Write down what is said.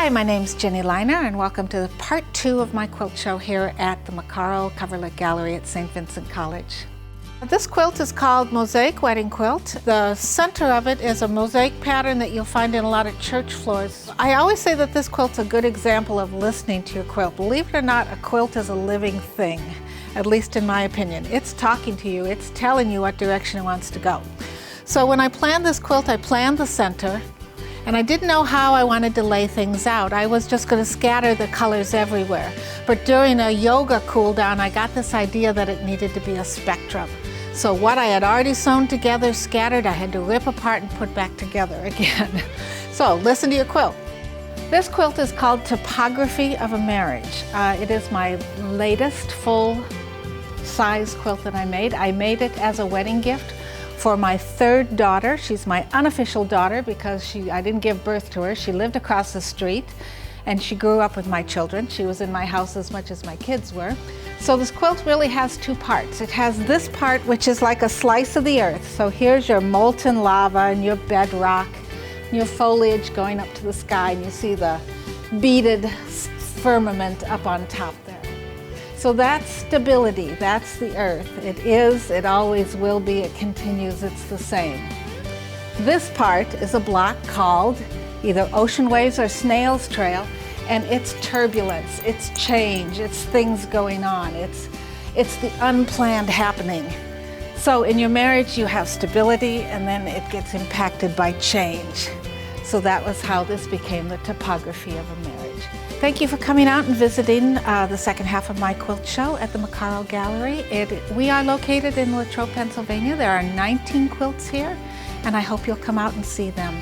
Hi, my name's Ginnie Leiner, and welcome to part 2 of my quilt show here at the McCarl Coverlet Gallery at Saint Vincent College. This quilt is called Mosaic Wedding Quilt. The center of it is a mosaic pattern that you'll find in a lot of church floors. I always say that this quilt's a good example of listening to your quilt. Believe it or not, a quilt is a living thing, at least in my opinion. It's talking to you, it's telling you what direction it wants to go. So when I planned this quilt, I planned the center, and I didn't know how I wanted to lay things out. I was just going to scatter the colors everywhere. But during a yoga cool down, I got this idea that it needed to be a spectrum. So what I had already sewn together, scattered, I had to rip apart and put back together again. So listen to your quilt. This quilt is called Topography of a Marriage. It is my latest full-size quilt that I made. I made it as a wedding gift for my third daughter. She's my unofficial daughter because I didn't give birth to her. She lived across the street and she grew up with my children. She was in my house as much as my kids were. So this quilt really has two parts. It has this part which is like a slice of the earth. So here's your molten lava and your bedrock, and your foliage going up to the sky, and you see the beaded firmament up on top there. So that's stability, that's the earth. It is, it always will be, it continues, it's the same. This part is a block called either Ocean Waves or Snail's Trail, and it's turbulence, it's change, it's things going on, it's the unplanned happening. So in your marriage you have stability and then it gets impacted by change. So that was how this became the topography of a marriage. Thank you for coming out and visiting the second half of my quilt show at the McConnell Gallery. We are located in Latrobe, Pennsylvania. There are 19 quilts here, and I hope you'll come out and see them.